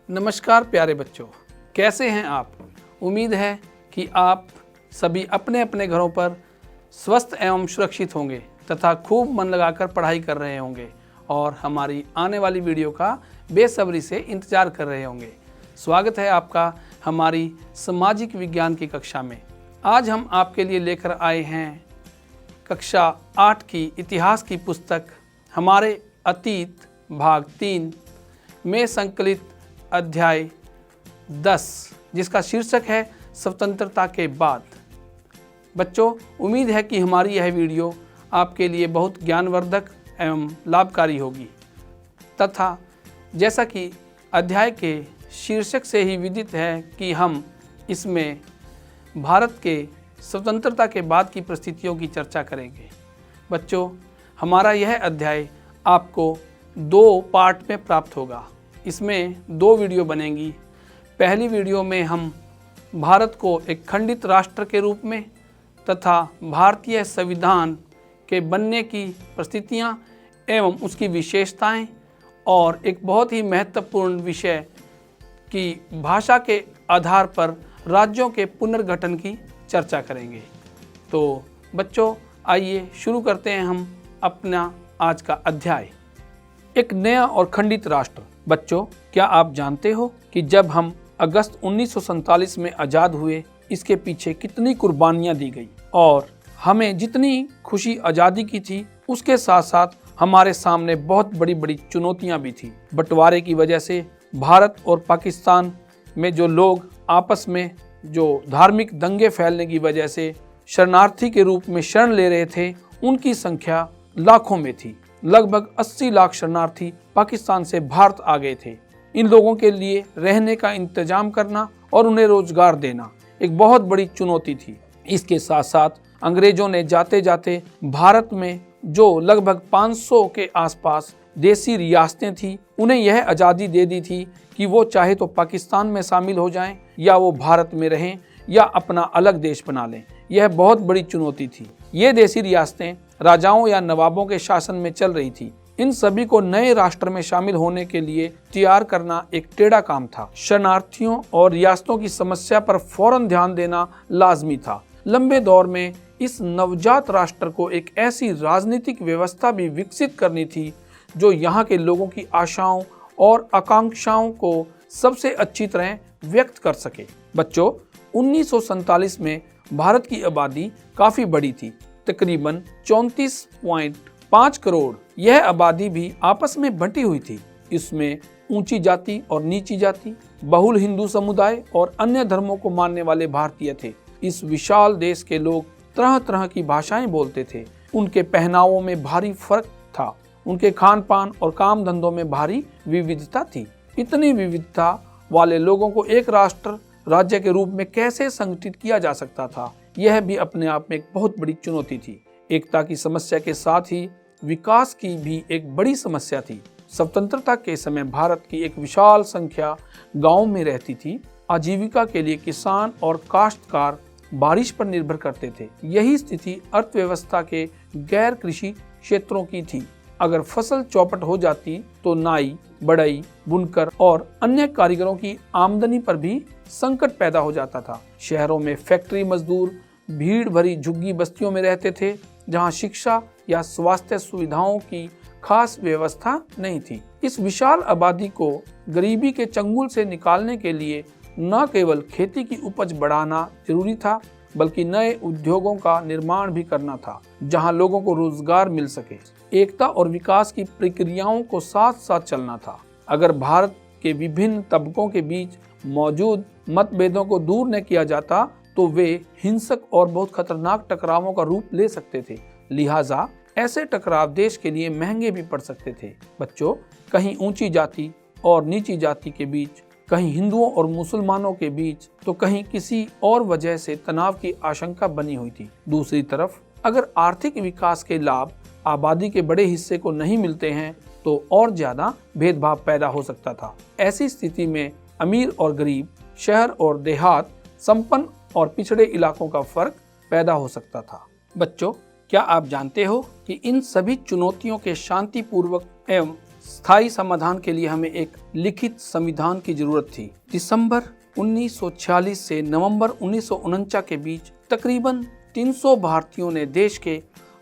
नमस्कार प्यारे बच्चों, कैसे हैं आप। उम्मीद है कि आप सभी अपने अपने घरों पर स्वस्थ एवं सुरक्षित होंगे तथा खूब मन लगाकर पढ़ाई कर रहे होंगे और हमारी आने वाली वीडियो का बेसब्री से इंतज़ार कर रहे होंगे। स्वागत है आपका हमारी सामाजिक विज्ञान की कक्षा में। आज हम आपके लिए लेकर आए हैं कक्षा 8 की इतिहास की पुस्तक हमारे अतीत भाग 3 में संकलित अध्याय 10, जिसका शीर्षक है स्वतंत्रता के बाद। बच्चों, उम्मीद है कि हमारी यह वीडियो आपके लिए बहुत ज्ञानवर्धक एवं लाभकारी होगी तथा जैसा कि अध्याय के शीर्षक से ही विदित है कि हम इसमें भारत के स्वतंत्रता के बाद की परिस्थितियों की चर्चा करेंगे। बच्चों, हमारा यह अध्याय आपको 2 पार्ट में प्राप्त होगा। इसमें 2 वीडियो बनेंगी। पहली वीडियो में हम भारत को एक खंडित राष्ट्र के रूप में तथा भारतीय संविधान के बनने की परिस्थितियां एवं उसकी विशेषताएं और एक बहुत ही महत्वपूर्ण विषय की भाषा के आधार पर राज्यों के पुनर्गठन की चर्चा करेंगे। तो बच्चों, आइए शुरू करते हैं हम अपना आज का अध्याय। एक नया और खंडित राष्ट्र। बच्चों, क्या आप जानते हो कि जब हम अगस्त 1947 में आज़ाद हुए, इसके पीछे कितनी कुर्बानियां दी गई और हमें जितनी खुशी आज़ादी की थी उसके साथ साथ हमारे सामने बहुत बड़ी बड़ी चुनौतियां भी थी। बंटवारे की वजह से भारत और पाकिस्तान में जो लोग आपस में जो धार्मिक दंगे फैलने की वजह से शरणार्थी के रूप में शरण ले रहे थे, उनकी संख्या लाखों में थी। लगभग 80 लाख शरणार्थी पाकिस्तान से भारत आ गए थे। इन लोगों के लिए रहने का इंतजाम करना और उन्हें रोजगार देना एक बहुत बड़ी चुनौती थी। इसके साथ साथ अंग्रेजों ने जाते जाते भारत में जो लगभग 500 के आसपास देसी रियासतें थी, उन्हें यह आज़ादी दे दी थी कि वो चाहे तो पाकिस्तान में शामिल हो जाएं या वो भारत में रहें या अपना अलग देश बना लें। यह बहुत बड़ी चुनौती थी। ये देसी रियासतें राजाओं या नवाबों के शासन में चल रही थी। इन सभी को नए राष्ट्र में शामिल होने के लिए तैयार करना एक टेढ़ा काम था। शरणार्थियों और रियासतों की समस्या पर फौरन ध्यान देना लाजमी था। लंबे दौर में इस नवजात राष्ट्र को एक ऐसी राजनीतिक व्यवस्था भी विकसित करनी थी जो यहाँ के लोगों की आशाओं और आकांक्षाओं को सबसे अच्छी तरह व्यक्त कर सके। बच्चों, 1947 में भारत की आबादी काफ़ी बड़ी थी, तकरीबन 34.5 करोड़। यह आबादी भी आपस में बंटी हुई थी। इसमें ऊंची जाति और नीची जाति, बहुल हिंदू समुदाय और अन्य धर्मों को मानने वाले भारतीय थे। इस विशाल देश के लोग तरह तरह की भाषाएं बोलते थे। उनके पहनावों में भारी फर्क था। उनके खान पान और काम धंधों में भारी विविधता थी। इतनी विविधता वाले लोगों को एक राष्ट्र राज्य के रूप में कैसे संगठित किया जा सकता था, यह भी अपने आप में एक बहुत बड़ी चुनौती थी। एकता की समस्या के साथ ही विकास की भी एक बड़ी समस्या थी। स्वतंत्रता के समय भारत की एक विशाल संख्या गांवों में रहती थी। आजीविका के लिए किसान और काश्तकार बारिश पर निर्भर करते थे। यही स्थिति अर्थव्यवस्था के गैर कृषि क्षेत्रों की थी। अगर फसल चौपट हो जाती तो नाई, बढ़ई, बुनकर और अन्य कारीगरों की आमदनी पर भी संकट पैदा हो जाता था। शहरों में फैक्ट्री मजदूर भीड़ भरी झुग्गी बस्तियों में रहते थे, जहां शिक्षा या स्वास्थ्य सुविधाओं की खास व्यवस्था नहीं थी। इस विशाल आबादी को गरीबी के चंगुल से निकालने के लिए न केवल खेती की उपज बढ़ाना जरूरी था, बल्कि नए उद्योगों का निर्माण भी करना था, जहां लोगों को रोजगार मिल सके। एकता और विकास की प्रक्रियाओं को साथ साथ चलना था। अगर भारत के विभिन्न तबकों के बीच मौजूद मतभेदों को दूर न किया जाता तो वे हिंसक और बहुत खतरनाक टकरावों का रूप ले सकते थे। लिहाजा ऐसे टकराव देश के लिए महंगे भी पड़ सकते थे। बच्चों, कहीं ऊंची जाति और नीची जाति के बीच, कहीं हिंदुओं और मुसलमानों के बीच, तो कहीं किसी और वजह से तनाव की आशंका बनी हुई थी। दूसरी तरफ अगर आर्थिक विकास के लाभ आबादी के बड़े हिस्से को नहीं मिलते हैं तो और ज्यादा भेदभाव पैदा हो सकता था। ऐसी स्थिति में अमीर और गरीब, शहर और देहात, संपन्न और पिछड़े इलाकों का फर्क पैदा हो सकता था। बच्चों, क्या आप जानते हो कि इन सभी चुनौतियों के शांतिपूर्वक एवं स्थायी समाधान के लिए हमें एक लिखित संविधान की जरूरत थी। दिसंबर 1946 से नवंबर 1949 के बीच तकरीबन 300 भारतीयों ने देश के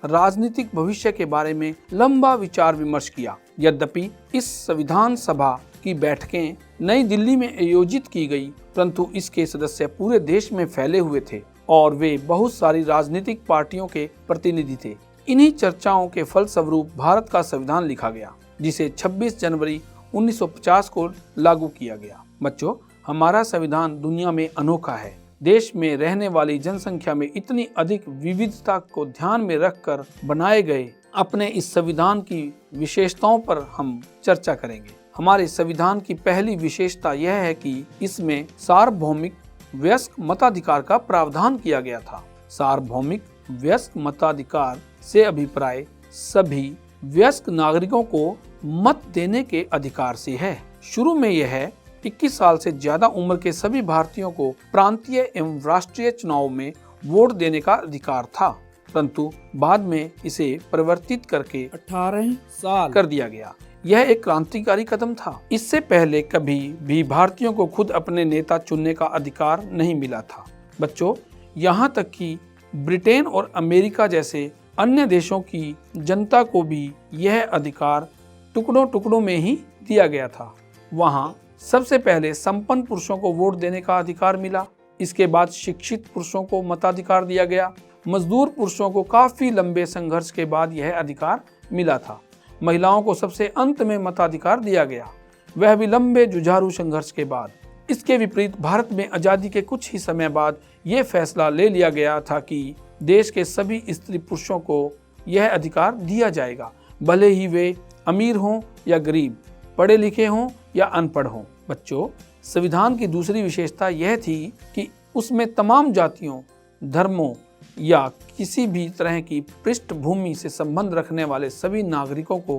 राजनीतिक भविष्य के बारे में लंबा विचार विमर्श किया। यद्यपि इस संविधान सभा की बैठकें नई दिल्ली में आयोजित की गई, परंतु इसके सदस्य पूरे देश में फैले हुए थे और वे बहुत सारी राजनीतिक पार्टियों के प्रतिनिधि थे। इन्हीं चर्चाओं के फलस्वरूप भारत का संविधान लिखा गया, जिसे 26 जनवरी 1950 को लागू किया गया। बच्चों, हमारा संविधान दुनिया में अनोखा है। देश में रहने वाली जनसंख्या में इतनी अधिक विविधता को ध्यान में रखकर बनाए गए अपने इस संविधान की विशेषताओं पर हम चर्चा करेंगे। हमारे संविधान की पहली विशेषता यह है कि इसमें सार्वभौमिक वयस्क मताधिकार का प्रावधान किया गया था। सार्वभौमिक वयस्क मताधिकार से अभिप्राय सभी वयस्क नागरिकों को मत देने के अधिकार से है। शुरू में यह 21 साल से ज्यादा उम्र के सभी भारतीयों को प्रांतीय एवं राष्ट्रीय चुनाव में वोट देने का अधिकार था, परंतु बाद में इसे परिवर्तित करके 18 साल कर दिया गया। यह एक क्रांतिकारी कदम था। इससे पहले कभी भी भारतीयों को खुद अपने नेता चुनने का अधिकार नहीं मिला था। बच्चों, यहाँ तक कि ब्रिटेन और अमेरिका जैसे अन्य देशों की जनता को भी यह अधिकार टुकड़ों टुकड़ों में ही दिया गया था। वहाँ सबसे पहले संपन्न पुरुषों को वोट देने का अधिकार मिला। इसके बाद शिक्षित पुरुषों को मताधिकार दिया गया। मजदूर पुरुषों को काफी लंबे संघर्ष के बाद यह अधिकार मिला था। महिलाओं को सबसे अंत में मताधिकार दिया गया, वह भी लंबे जुझारू संघर्ष के बाद। इसके विपरीत भारत में आजादी के कुछ ही समय बाद यह फैसला ले लिया गया था कि देश के सभी स्त्री पुरुषों को यह अधिकार दिया जाएगा, भले ही वे अमीर हों या गरीब, पढ़े लिखे हों या अनपढ़ हों। बच्चों, संविधान की दूसरी विशेषता यह थी कि उसमें तमाम जातियों, धर्मों या किसी भी तरह की पृष्ठभूमि से संबंध रखने वाले सभी नागरिकों को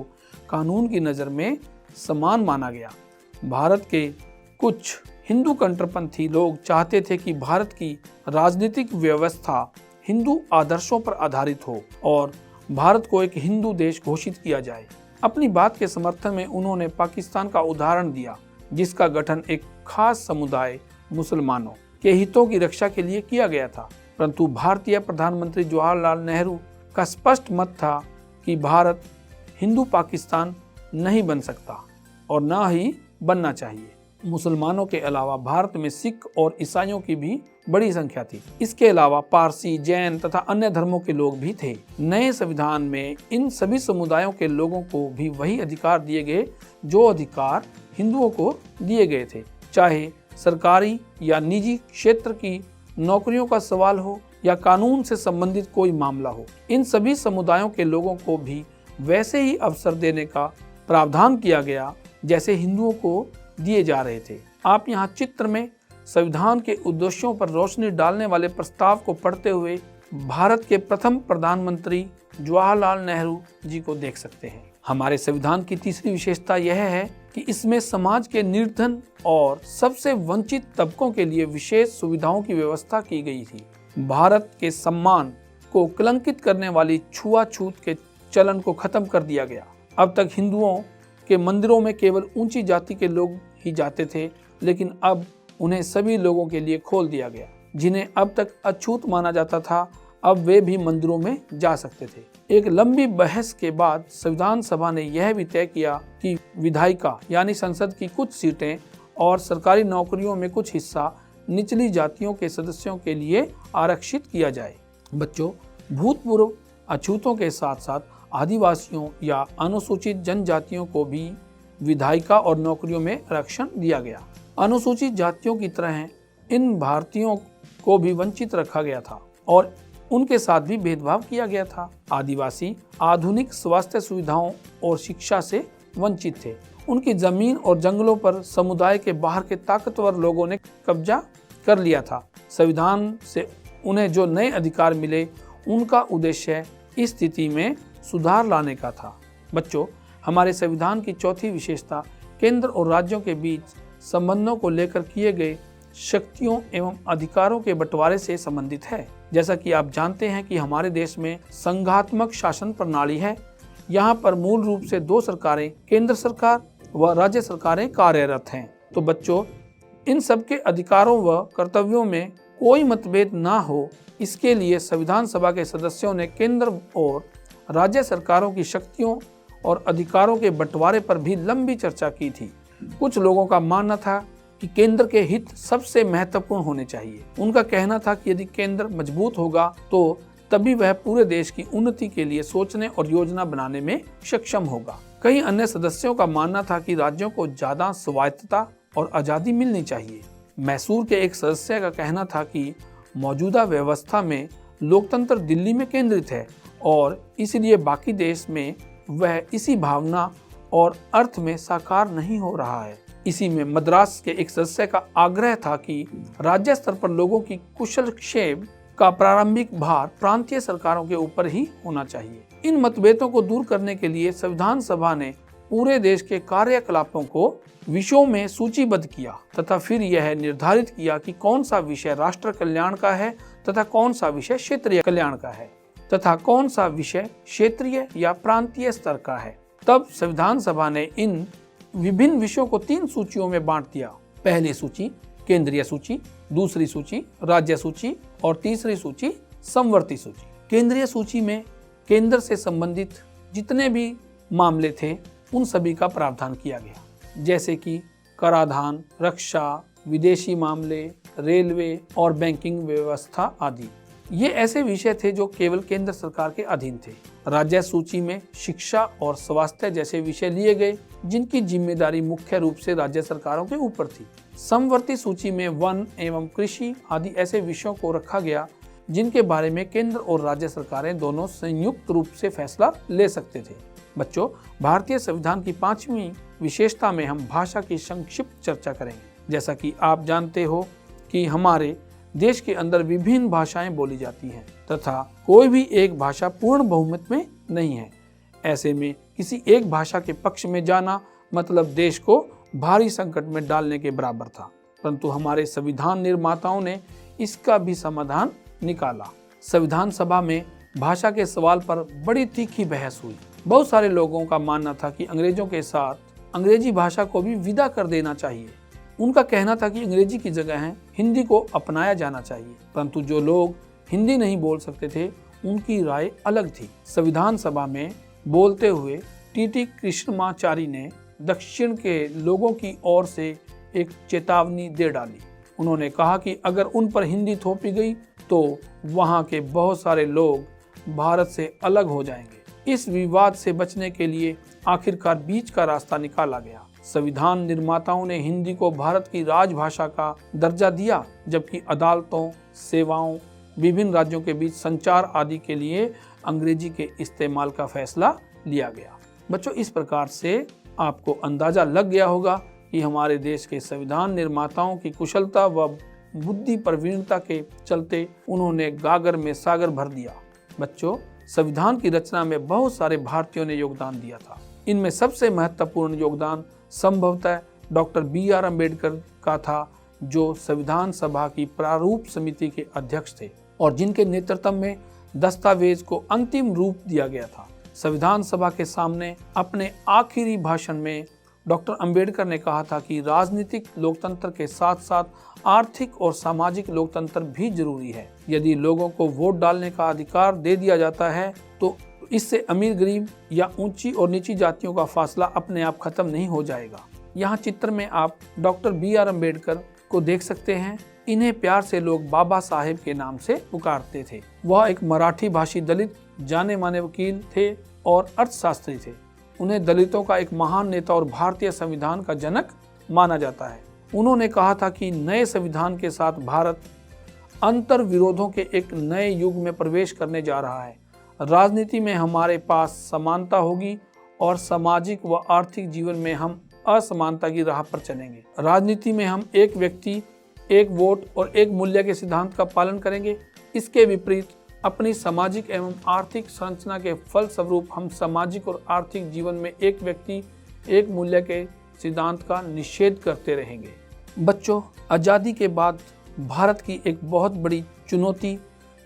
कानून की नज़र में समान माना गया। भारत के कुछ हिंदू कट्टरपंथी लोग चाहते थे कि भारत की राजनीतिक व्यवस्था हिंदू आदर्शों पर आधारित हो और भारत को एक हिंदू देश घोषित किया जाए। अपनी बात के समर्थन में उन्होंने पाकिस्तान का उदाहरण दिया, जिसका गठन एक खास समुदाय मुसलमानों के हितों की रक्षा के लिए किया गया था। परंतु भारतीय प्रधानमंत्री जवाहरलाल नेहरू का स्पष्ट मत था कि भारत हिंदू पाकिस्तान नहीं बन सकता और न ही बनना चाहिए। मुसलमानों के अलावा भारत में सिख और ईसाइयों की भी बड़ी संख्या थी। इसके अलावा पारसी, जैन तथा अन्य धर्मों के लोग भी थे। नए संविधान में इन सभी समुदायों के लोगों को भी वही अधिकार दिए गए जो अधिकार हिंदुओं को दिए गए थे, चाहे सरकारी या निजी क्षेत्र की नौकरियों का सवाल हो या कानून से संबंधित कोई मामला हो। इन सभी समुदायों के लोगों को भी वैसे ही अवसर देने का प्रावधान किया गया जैसे हिंदुओं को दिए जा रहे थे। आप यहाँ चित्र में संविधान के उद्देश्यों पर रोशनी डालने वाले प्रस्ताव को पढ़ते हुए भारत के प्रथम प्रधानमंत्री जवाहरलाल नेहरू जी को देख सकते हैं। हमारे संविधान की तीसरी विशेषता यह है कि इसमें समाज के निर्धन और सबसे वंचित तबकों के लिए विशेष सुविधाओं की व्यवस्था की गई थी। भारत के सम्मान को कलंकित करने वाली छुआछूत के चलन को खत्म कर दिया गया। अब तक हिंदुओं के मंदिरों में केवल ऊंची जाति के लोग ही जाते थे, लेकिन अब उन्हें सभी लोगों के लिए खोल दिया गया। जिन्हें अब तक अछूत माना जाता था, अब वे भी मंदिरों में जा सकते थे। एक लंबी बहस के बाद संविधान सभा ने यह भी तय किया कि विधायिका यानी संसद की कुछ सीटें और सरकारी नौकरियों में कुछ हिस्सा निचली जातियों के सदस्यों के लिए आरक्षित किया जाए। बच्चों, भूतपूर्व अछूतों के साथ साथ आदिवासियों या अनुसूचित जनजातियों को भी विधायिका और नौकरियों में आरक्षण दिया गया। अनुसूचित जातियों की तरह इन भारतीयों को भी वंचित रखा गया था और उनके साथ भी भेदभाव किया गया था। आदिवासी आधुनिक स्वास्थ्य सुविधाओं और शिक्षा से वंचित थे। उनकी जमीन और जंगलों पर समुदाय के बाहर के ताकतवर लोगों ने कब्जा कर लिया था। संविधान से उन्हें जो नए अधिकार मिले, उनका उद्देश्य इस स्थिति में सुधार लाने का था। बच्चों, हमारे संविधान की चौथी विशेषता केंद्र और राज्यों के बीच संबंधों को लेकर किए गए शक्तियों एवं अधिकारों के बंटवारे से संबंधित है। जैसा कि आप जानते हैं कि हमारे देश में संघात्मक शासन प्रणाली है। यहाँ पर मूल रूप से 2 सरकारें, केंद्र सरकार व राज्य सरकारें कार्यरत हैं। तो बच्चों, इन सबके अधिकारों व कर्तव्यों में कोई मतभेद ना हो, इसके लिए संविधान सभा के सदस्यों ने केंद्र और राज्य सरकारों की शक्तियों और अधिकारों के बंटवारे पर भी लंबी चर्चा की थी। कुछ लोगों का मानना था कि केंद्र के हित सबसे महत्वपूर्ण होने चाहिए। उनका कहना था कि यदि केंद्र मजबूत होगा तो तभी वह पूरे देश की उन्नति के लिए सोचने और योजना बनाने में सक्षम होगा। कई अन्य सदस्यों का मानना था कि राज्यों को ज्यादा स्वायत्तता और आजादी मिलनी चाहिए। मैसूर के एक सदस्य का कहना था कि मौजूदा व्यवस्था में लोकतंत्र दिल्ली में केंद्रित है और इसलिए बाकी देश में वह इसी भावना और अर्थ में साकार नहीं हो रहा है। इसी में मद्रास के एक सदस्य का आग्रह था कि राज्य स्तर पर लोगों की कुशल क्षेम का प्रारंभिक भार प्रांतीय सरकारों के ऊपर ही होना चाहिए। इन मतभेदों को दूर करने के लिए संविधान सभा ने पूरे देश के कार्यकलापों को विषयों में सूचीबद्ध किया तथा फिर यह निर्धारित किया कि कौन सा विषय राष्ट्र कल्याण का है तथा कौन सा विषय क्षेत्रीय कल्याण का है तथा कौन सा विषय क्षेत्रीय या प्रांतीय स्तर का है। तब संविधान सभा ने इन विभिन्न विषयों को 3 सूचियों में बांट दिया। पहली सूची केंद्रीय सूची, दूसरी सूची राज्य सूची और तीसरी सूची समवर्ती सूची। केंद्रीय सूची में केंद्र से संबंधित जितने भी मामले थे उन सभी का प्रावधान किया गया, जैसे कि कराधान, रक्षा, विदेशी मामले, रेलवे और बैंकिंग व्यवस्था आदि। ये ऐसे विषय थे जो केवल केंद्र सरकार के अधीन थे। राज्य सूची में शिक्षा और स्वास्थ्य जैसे विषय लिए गए जिनकी जिम्मेदारी मुख्य रूप से राज्य सरकारों के ऊपर थी। समवर्ती सूची में वन एवं कृषि आदि ऐसे विषयों को रखा गया जिनके बारे में केंद्र और राज्य सरकारें दोनों संयुक्त रूप से फैसला ले सकते थे। बच्चों, भारतीय संविधान की 5वीं विशेषता में हम भाषा की संक्षिप्त चर्चा करेंगे। जैसा कि आप जानते हो कि हमारे देश के अंदर विभिन्न भाषाएं बोली जाती हैं तथा कोई भी एक भाषा पूर्ण बहुमत में नहीं है। ऐसे में किसी एक भाषा के पक्ष में जाना मतलब देश को भारी संकट में डालने के बराबर था, परंतु हमारे संविधान निर्माताओं ने इसका भी समाधान निकाला। संविधान सभा में भाषा के सवाल पर बड़ी तीखी बहस हुई। बहुत सारे लोगों का मानना था कि अंग्रेजों के साथ अंग्रेजी भाषा को भी विदा कर देना चाहिए। उनका कहना था कि अंग्रेजी की जगह हिंदी को अपनाया जाना चाहिए, परंतु जो लोग हिंदी नहीं बोल सकते थे उनकी राय अलग थी। संविधान सभा में बोलते हुए टी कृष्णमाचारी ने दक्षिण के लोगों की ओर से एक चेतावनी दे डाली। उन्होंने कहा कि अगर उन पर हिंदी थोपी गई तो वहाँ के बहुत सारे लोग भारत से अलग हो जाएंगे। इस विवाद से बचने के लिए आखिरकार बीच का रास्ता निकाला गया। संविधान निर्माताओं ने हिंदी को भारत की राजभाषा का दर्जा दिया, जबकि अदालतों, सेवाओं, विभिन्न राज्यों के बीच संचार आदि के लिए अंग्रेजी के इस्तेमाल का फैसला लिया गया। बच्चों, इस प्रकार से आपको अंदाजा लग गया होगा कि हमारे देश के संविधान निर्माताओं की कुशलता व बुद्धि प्रवीणता के चलते उन्होंने गागर में सागर भर दिया। बच्चों, संविधान की रचना में बहुत सारे भारतीयों ने योगदान दिया था। इनमें सबसे महत्वपूर्ण योगदान संभवतः डॉक्टर BR अम्बेडकर का था, जो संविधान सभा की प्रारूप समिति के अध्यक्ष थे और जिनके नेतृत्व में दस्तावेज को अंतिम रूप दिया गया था। संविधान सभा के सामने अपने आखिरी भाषण में डॉक्टर अम्बेडकर ने कहा था कि राजनीतिक लोकतंत्र के साथ साथ आर्थिक और सामाजिक लोकतंत्र भी जरूरी है। यदि लोगों को वोट डालने का अधिकार दे दिया जाता है तो इससे अमीर गरीब या ऊंची और नीची जातियों का फासला अपने आप खत्म नहीं हो जाएगा। यहाँ चित्र में आप डॉक्टर BR अम्बेडकर को देख सकते हैं। इन्हें प्यार से लोग बाबा साहेब के नाम से पुकारते थे। वह एक मराठी भाषी दलित जाने माने वकील थे और अर्थशास्त्री थे। उन्हें दलितों का एक महान नेता और भारतीय संविधान का जनक माना जाता है। उन्होंने कहा था कि नए संविधान के साथ भारत अंतर विरोधों के एक नए युग में प्रवेश करने जा रहा है। राजनीति में हमारे पास समानता होगी और सामाजिक व आर्थिक जीवन में हम असमानता की राह पर चलेंगे। राजनीति में हम एक व्यक्ति, एक वोट और एक मूल्य के सिद्धांत का पालन करेंगे। इसके विपरीत अपनी सामाजिक एवं आर्थिक संरचना के फल स्वरूप हम सामाजिक और आर्थिक जीवन में एक व्यक्ति, एक मूल्य के सिद्धांत का निषेध करते रहेंगे। बच्चों, आज़ादी के बाद भारत की एक बहुत बड़ी चुनौती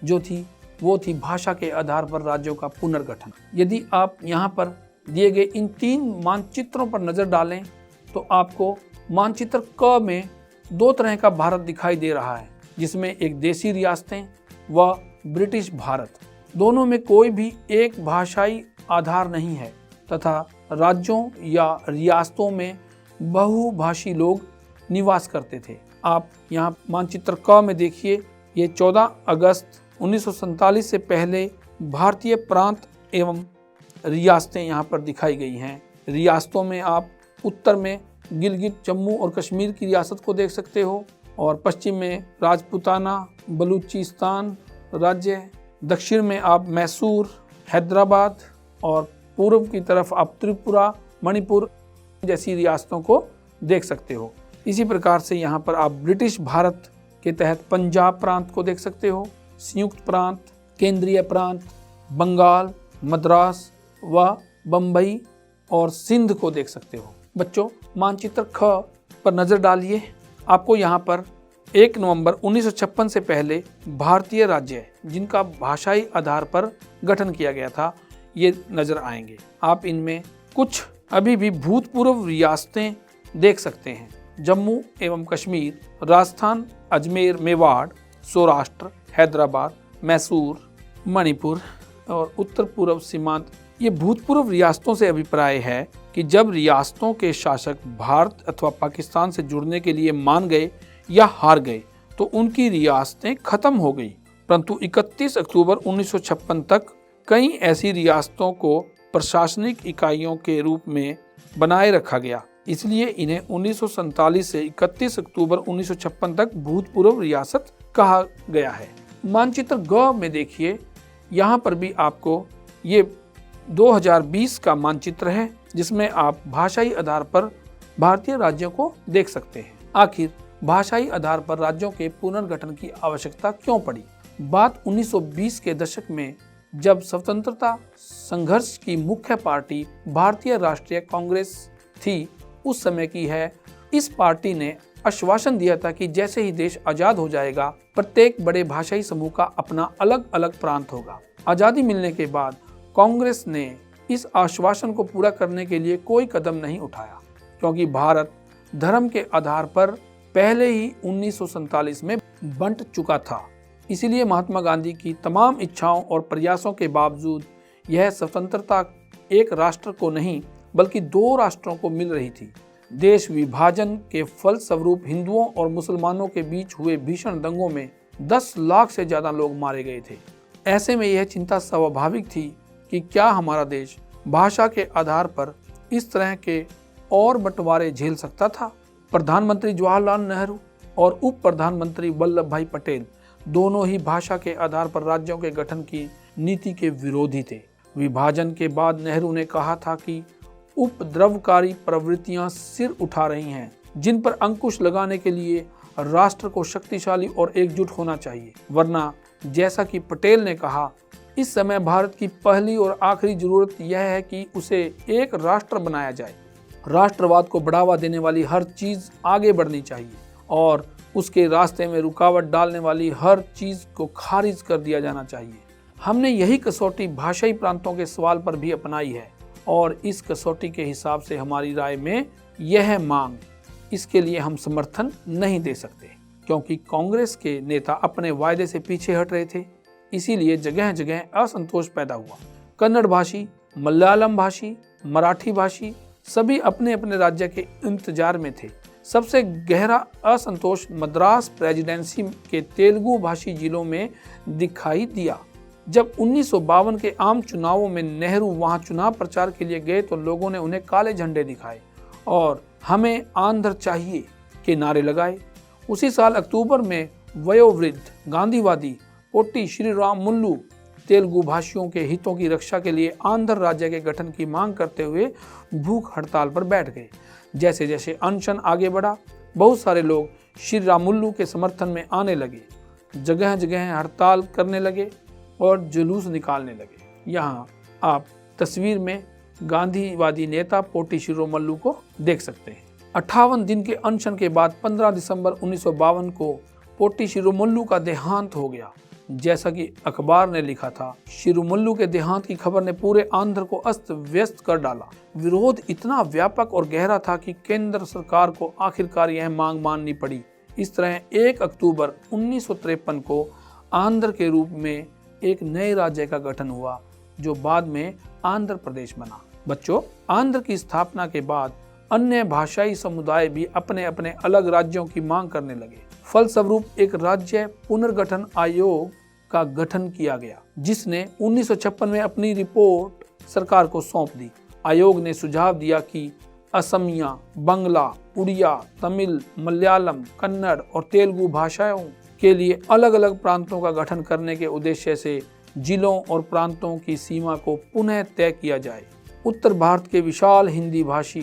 जो थी वो थी भाषा के आधार पर राज्यों का पुनर्गठन। यदि आप यहाँ पर दिए गए इन 3 मानचित्रों पर नजर डालें तो आपको मानचित्र क में 2 तरह का भारत दिखाई दे रहा है, जिसमें एक देसी रियासतें व ब्रिटिश भारत। दोनों में कोई भी एक भाषाई आधार नहीं है तथा राज्यों या रियासतों में बहुभाषी लोग निवास करते थे। आप यहाँ मानचित्र क में देखिए, ये 14 अगस्त 1947 से पहले भारतीय प्रांत एवं रियासतें यहाँ पर दिखाई गई हैं। रियासतों में आप उत्तर में गिलगित जम्मू और कश्मीर की रियासत को देख सकते हो और पश्चिम में राजपूताना बलूचिस्तान राज्य, दक्षिण में आप मैसूर, हैदराबाद और पूर्व की तरफ आप त्रिपुरा, मणिपुर जैसी रियासतों को देख सकते हो। इसी प्रकार से यहाँ पर आप ब्रिटिश भारत के तहत पंजाब प्रांत को देख सकते हो, संयुक्त प्रांत, केंद्रीय प्रांत, बंगाल, मद्रास व बम्बई और सिंध को देख सकते हो। बच्चों, मानचित्र ख पर नजर डालिए। आपको यहाँ पर 1 नवंबर 1956 से पहले भारतीय राज्य जिनका भाषाई आधार पर गठन किया गया था ये नजर आएंगे। आप इनमें कुछ अभी भी भूतपूर्व रियासतें देख सकते हैं। जम्मू एवं कश्मीर, राजस्थान, अजमेर, मेवाड़, सौराष्ट्र, हैदराबाद, मैसूर, मणिपुर और उत्तर पूर्व सीमांत। ये भूतपूर्व रियासतों से अभिप्राय है कि जब रियासतों के शासक भारत अथवा पाकिस्तान से जुड़ने के लिए मान गए या हार गए तो उनकी रियासतें खत्म हो गई, परंतु 31 अक्टूबर 1956 तक कई ऐसी रियासतों को प्रशासनिक इकाइयों के रूप में बनाए रखा गया। इसलिए इन्हें 1947 से 31 अक्टूबर 1956 तक भूतपूर्व रियासत कहा गया है। मानचित्र ग में देखिए, यहाँ पर भी आपको ये 2020 का मानचित्र है जिसमें आप भाषाई आधार पर भारतीय राज्यों को देख सकते हैं। आखिर भाषाई आधार पर राज्यों के पुनर्गठन की आवश्यकता क्यों पड़ी? बात 1920 के दशक में जब स्वतंत्रता संघर्ष की मुख्य पार्टी भारतीय राष्ट्रीय कांग्रेस थी उस समय की है। इस पार्टी ने आश्वासन दिया था कि जैसे ही देश आजाद हो जाएगा प्रत्येक बड़े भाषाई समूह का अपना अलग अलग प्रांत होगा। आजादी मिलने के बाद कांग्रेस ने इस आश्वासन को पूरा करने के लिए कोई कदम नहीं उठाया, क्योंकि भारत धर्म के आधार पर पहले ही 1947 में बंट चुका था। इसीलिए महात्मा गांधी की तमाम इच्छाओं और प्रयासों के बावजूद यह स्वतंत्रता एक राष्ट्र को नहीं बल्कि 2 राष्ट्रों को मिल रही थी। देश विभाजन के फलस्वरूप हिंदुओं और मुसलमानों के बीच हुए भीषण दंगों में 10 लाख से ज़्यादा लोग मारे गए थे। ऐसे में यह चिंता स्वाभाविक थी कि क्या हमारा देश भाषा के आधार पर इस तरह के और बंटवारे झेल सकता था? प्रधानमंत्री जवाहरलाल नेहरू और उप प्रधानमंत्री वल्लभ भाई पटेल दोनों ही भाषा के आधार पर राज्यों के गठन की नीति के विरोधी थे। विभाजन के बाद नेहरू ने कहा था कि उपद्रवकारी प्रवृत्तियां सिर उठा रही हैं, जिन पर अंकुश लगाने के लिए राष्ट्र को शक्तिशाली और एकजुट होना चाहिए, वरना जैसा कि पटेल ने कहा, इस समय भारत की पहली और आखिरी जरूरत यह है कि उसे एक राष्ट्र बनाया जाए। राष्ट्रवाद को बढ़ावा देने वाली हर चीज आगे बढ़नी चाहिए और उसके रास्ते में रुकावट डालने वाली हर चीज को खारिज कर दिया जाना चाहिए। हमने यही कसौटी भाषाई प्रांतों के सवाल पर भी अपनाई है और इस कसौटी के हिसाब से हमारी राय में यह मांग, इसके लिए हम समर्थन नहीं दे सकते, क्योंकि कांग्रेस के नेता अपने वायदे से पीछे हट रहे थे। इसीलिए जगह जगह असंतोष पैदा हुआ। कन्नड़ भाषी, मलयालम भाषी, मराठी भाषी सभी अपने अपने राज्य के इंतजार में थे। सबसे गहरा असंतोष मद्रास प्रेसिडेंसी के तेलुगु भाषी जिलों में दिखाई दिया। जब 1952 के आम चुनावों में नेहरू वहां चुनाव प्रचार के लिए गए तो लोगों ने उन्हें काले झंडे दिखाए और हमें आंध्र चाहिए के नारे लगाए। उसी साल अक्टूबर में वयोवृद्ध गांधीवादी पोट्टी श्रीरामुलु तेलुगु भाषियों के हितों की रक्षा के लिए आंध्र राज्य के गठन की मांग करते हुए भूख हड़ताल पर बैठ गए। जैसे जैसे अनशन आगे बढ़ा, बहुत सारे लोग श्रीरामुलु के समर्थन में आने लगे, जगह जगह हड़ताल करने लगे और जुलूस निकालने लगे। यहाँ आप तस्वीर में गांधीवादी नेता पोट्टी श्रीरामुलु को देख सकते हैं। 58 दिन के अनशन के बाद 15 दिसंबर 1952 को पोट्टी श्रीरामुलु का देहांत हो गया। जैसा कि अखबार ने लिखा था, शिरुमल्लू के देहांत की खबर ने पूरे आंध्र को अस्त व्यस्त कर डाला। विरोध इतना व्यापक और गहरा था कि केंद्र सरकार को आखिरकार यह मांग माननी पड़ी। इस तरह 1 अक्टूबर 1953 को आंध्र के रूप में एक नए राज्य का गठन हुआ, जो बाद में आंध्र प्रदेश बना। बच्चों, आंध्र की स्थापना के बाद अन्य भाषाई समुदाय भी अपने अपने अलग राज्यों की मांग करने लगे। फलस्वरूप एक राज्य पुनर्गठन आयोग का गठन किया गया, जिसने 1956 में अपनी रिपोर्ट सरकार को सौंप दी। आयोग ने सुझाव दिया कि असमिया, बंगला, उड़िया, तमिल, मलयालम, कन्नड़ और तेलुगु भाषाओं के लिए अलग अलग प्रांतों का गठन करने के उद्देश्य से जिलों और प्रांतों की सीमा को पुनः तय किया जाए। उत्तर भारत के विशाल हिंदी भाषी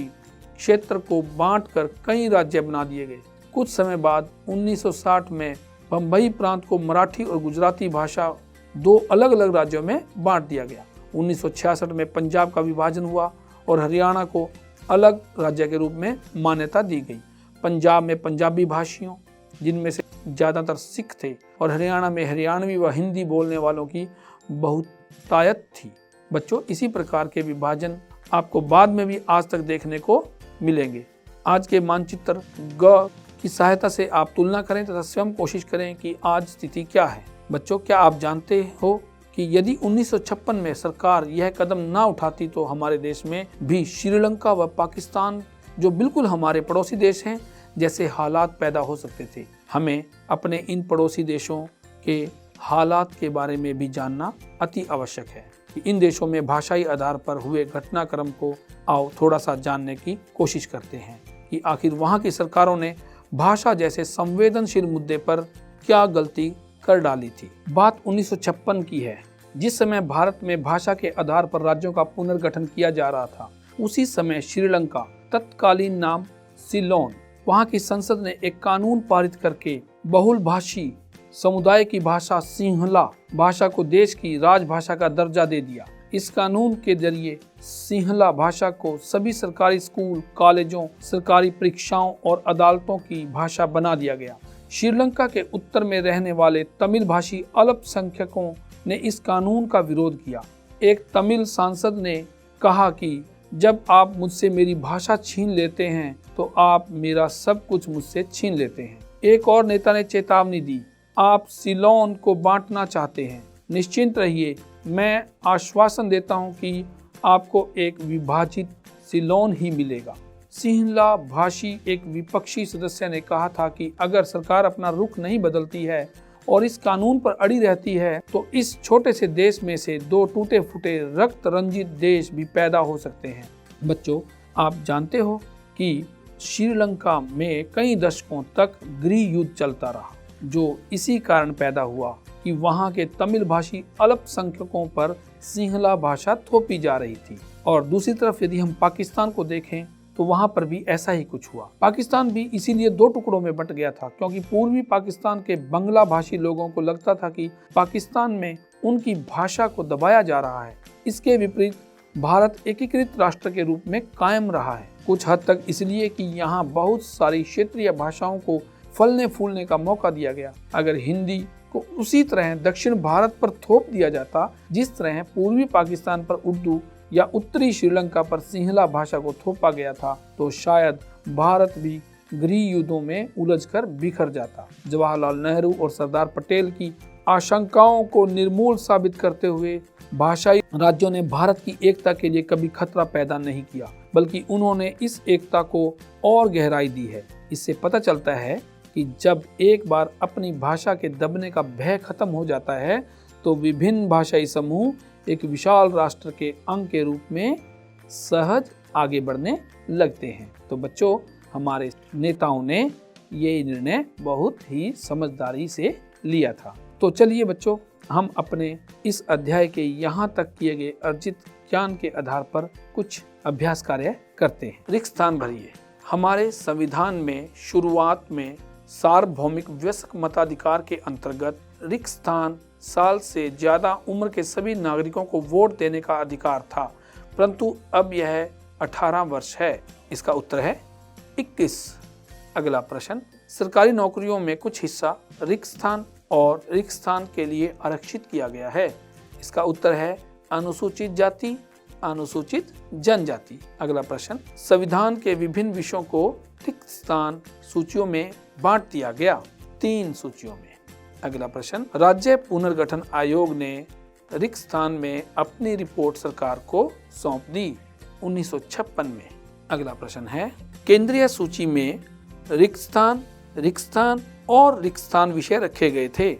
क्षेत्र को बांटकर कई राज्य बना दिए गए। कुछ समय बाद 1960 में बम्बई प्रांत को मराठी और गुजराती भाषा 2 अलग अलग राज्यों में बांट दिया गया। 1966 में पंजाब का विभाजन हुआ और हरियाणा को अलग राज्य के रूप में मान्यता दी गई। पंजाब में पंजाबी भाषियों, जिनमें से ज़्यादातर सिख थे, और हरियाणा में हरियाणवी व हिंदी बोलने वालों की बहुतायत थी। बच्चों, इसी प्रकार के विभाजन आपको बाद में भी आज तक देखने को मिलेंगे। आज के मानचित्र ग की सहायता से आप तुलना करें तथा स्वयं कोशिश करें कि आज स्थिति क्या है। बच्चों, क्या आप जानते हो कि यदि 1956 में सरकार यह कदम ना उठाती तो हमारे देश में भी श्रीलंका व पाकिस्तान, जो बिल्कुल हमारे पड़ोसी देश हैं, जैसे हालात पैदा हो सकते थे। हमें अपने इन पड़ोसी देशों के हालात के बारे में भी जानना अति आवश्यक है। इन देशों में भाषाई आधार पर हुए घटनाक्रम को आओ थोड़ा सा जानने की कोशिश करते हैं कि आखिर वहाँ की सरकारों ने भाषा जैसे संवेदनशील मुद्दे पर क्या गलती कर डाली थी। बात 1956 की है, जिस समय भारत में भाषा के आधार पर राज्यों का पुनर्गठन किया जा रहा था। उसी समय श्रीलंका, तत्कालीन नाम सिलोन, वहाँ की संसद ने एक कानून पारित करके बहुल भाषी समुदाय की भाषा सिंहला भाषा को देश की राजभाषा का दर्जा दे दिया। इस कानून के जरिए सिंहला भाषा को सभी सरकारी स्कूल, कॉलेजों, सरकारी परीक्षाओं और अदालतों की भाषा बना दिया गया। श्रीलंका के उत्तर में रहने वाले तमिल भाषी अल्पसंख्यकों ने इस कानून का विरोध किया। एक तमिल सांसद ने कहा कि जब आप मुझसे मेरी भाषा छीन लेते हैं तो आप मेरा सब कुछ मुझसे छीन लेते हैं। एक और नेता ने चेतावनी दी, आप सिलोन को बांटना चाहते हैं, निश्चिंत रहिए, मैं आश्वासन देता हूं कि आपको एक विभाजित सिलोन ही मिलेगा। सिंहला भाषी एक विपक्षी सदस्य ने कहा था कि अगर सरकार अपना रुख नहीं बदलती है और इस कानून पर अड़ी रहती है तो इस छोटे से देश में से 2 टूटे फूटे रक्त रंजित देश भी पैदा हो सकते हैं। बच्चों, आप जानते हो कि श्रीलंका में कई दशकों तक गृह युद्ध चलता रहा, जो इसी कारण पैदा हुआ कि वहाँ के तमिल भाषी अल्पसंख्यकों पर सिंहला भाषा थोपी जा रही थी। और दूसरी तरफ यदि हम पाकिस्तान को देखें तो वहाँ पर भी ऐसा ही कुछ हुआ। पाकिस्तान भी इसीलिए 2 टुकड़ों में बंट गया था, क्योंकि पूर्वी पाकिस्तान के बंगला भाषी लोगों को लगता था कि पाकिस्तान में उनकी भाषा को दबाया जा रहा है। इसके विपरीत भारत एकीकृत राष्ट्र के रूप में कायम रहा है, कुछ हद तक इसलिए कि यहाँ बहुत सारी क्षेत्रीय भाषाओं को फलने फूलने का मौका दिया गया। अगर हिंदी को उसी तरह दक्षिण भारत पर थोप दिया जाता जिस तरह पूर्वी पाकिस्तान पर उर्दू या उत्तरी श्रीलंका पर सिंहला भाषा को थोपा गया था, तो शायद भारत भी गृह युद्धों में उलझकर बिखर जाता। जवाहरलाल नेहरू और सरदार पटेल की आशंकाओं को निर्मूल साबित करते हुए भाषाई राज्यों ने भारत की एकता के लिए कभी खतरा पैदा नहीं किया, बल्कि उन्होंने इस एकता को और गहराई दी है। इससे पता चलता है कि जब एक बार अपनी भाषा के दबने का भय खत्म हो जाता है तो विभिन्न भाषाई समूह एक विशाल राष्ट्र के अंग के रूप में सहज आगे बढ़ने लगते हैं। तो बच्चों, हमारे नेताओं ने ये निर्णय बहुत ही समझदारी से लिया था। तो चलिए बच्चों, हम अपने इस अध्याय के यहाँ तक किए गए अर्जित ज्ञान के आधार पर कुछ अभ्यास कार्य करते हैं। रिक्त स्थान भरिए। हमारे संविधान में शुरुआत में सार्वभौमिक वयस्क मताधिकार के अंतर्गत रिक्त स्थान साल से ज्यादा उम्र के सभी नागरिकों को वोट देने का अधिकार था, परंतु अब यह 18 वर्ष है। इसका उत्तर है 21। अगला प्रश्न, सरकारी नौकरियों में कुछ हिस्सा रिक्त स्थान और रिक्त स्थान के लिए आरक्षित किया गया है? इसका उत्तर है अनुसूचित जाति, अनुसूचित जनजाति। अगला प्रश्न, संविधान के विभिन्न विषयों को रिक्त स्थान सूचियों में बांट दिया गया, 3 सूचियों में। अगला प्रश्न, राज्य पुनर्गठन आयोग ने रिक्त स्थान में अपनी रिपोर्ट सरकार को सौंप दी 1956 में। अगला प्रश्न है, केंद्रीय सूची में रिक्त स्थान और रिक्त स्थान विषय रखे गए थे।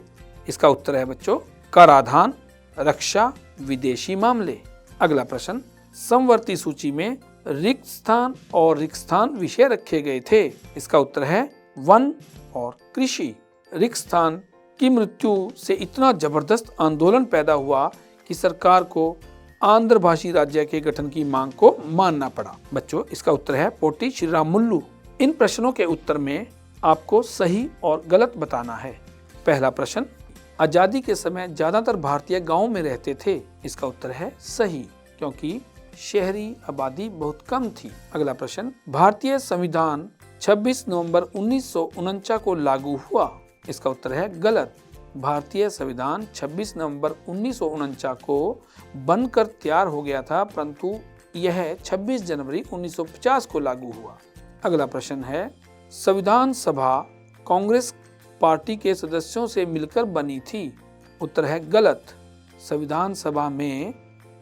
इसका उत्तर है बच्चों कराधान, रक्षा, विदेशी मामले। अगला प्रश्न, समवर्ती सूची में रिक्त स्थान और रिक्त स्थान विषय रखे गए थे। इसका उत्तर है वन और कृषि। रिक्त स्थान की मृत्यु से इतना जबरदस्त आंदोलन पैदा हुआ कि सरकार को आंध्र भाषी राज्य के गठन की मांग को मानना पड़ा। बच्चों, इसका उत्तर है पोटी श्रीरामुलु। इन प्रश्नों के उत्तर में आपको सही और गलत बताना है। पहला प्रश्न, आजादी के समय ज्यादातर भारतीय गांवों में रहते थे। इसका उत्तर है सही, क्योंकि शहरी आबादी बहुत कम थी। अगला प्रश्न, भारतीय संविधान 26 नवंबर 1949 को लागू हुआ। इसका उत्तर है गलत। भारतीय संविधान 26 नवंबर 1949 को बनकर तैयार हो गया था, परंतु यह 26 जनवरी 1950 को लागू हुआ। अगला प्रश्न है, संविधान सभा कांग्रेस पार्टी के सदस्यों से मिलकर बनी थी। उत्तर है गलत। संविधान सभा में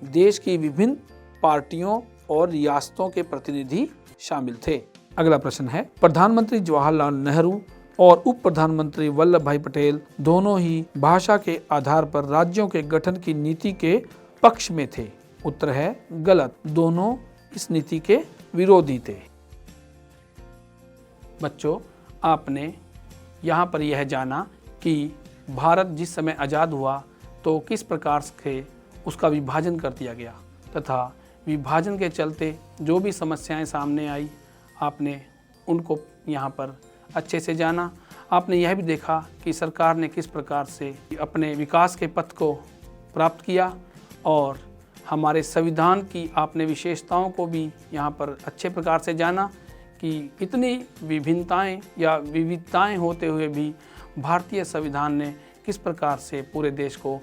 देश की विभिन्न पार्टियों और रियासतों के प्रतिनिधि शामिल थे। अगला प्रश्न है, प्रधानमंत्री जवाहरलाल नेहरू और उप प्रधानमंत्री वल्लभ भाई पटेल दोनों ही भाषा के आधार पर राज्यों के गठन की नीति के पक्ष में थे। उत्तर है गलत, दोनों इस नीति के विरोधी थे। बच्चों, आपने यहाँ पर यह जाना कि भारत जिस समय आज़ाद हुआ तो किस प्रकार से उसका विभाजन कर दिया गया तथा विभाजन के चलते जो भी समस्याएं सामने आई आपने उनको यहाँ पर अच्छे से जाना। आपने यह भी देखा कि सरकार ने किस प्रकार से अपने विकास के पथ को प्राप्त किया और हमारे संविधान की आपने विशेषताओं को भी यहाँ पर अच्छे प्रकार से जाना कि इतनी विभिन्नताएं या विविधताएं होते हुए भी भारतीय संविधान ने किस प्रकार से पूरे देश को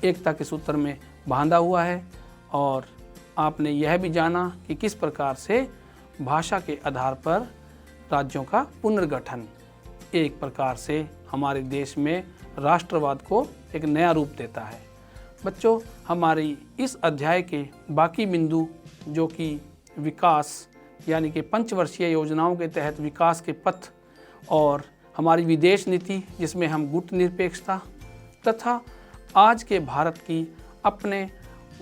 एकता के सूत्र में बांधा हुआ है। और आपने यह भी जाना कि किस प्रकार से भाषा के आधार पर राज्यों का पुनर्गठन एक प्रकार से हमारे देश में राष्ट्रवाद को एक नया रूप देता है। बच्चों, हमारी इस अध्याय के बाकी बिंदु जो कि विकास यानी कि पंचवर्षीय योजनाओं के तहत विकास के पथ और हमारी विदेश नीति जिसमें हम गुटनिरपेक्षता तथा आज के भारत की अपने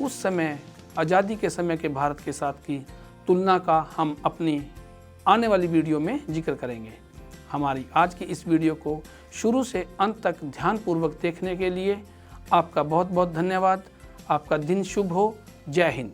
उस समय आज़ादी के समय के भारत के साथ की तुलना का हम अपनी आने वाली वीडियो में जिक्र करेंगे। हमारी आज की इस वीडियो को शुरू से अंत तक ध्यानपूर्वक देखने के लिए आपका बहुत बहुत धन्यवाद। आपका दिन शुभ हो। जय हिंद।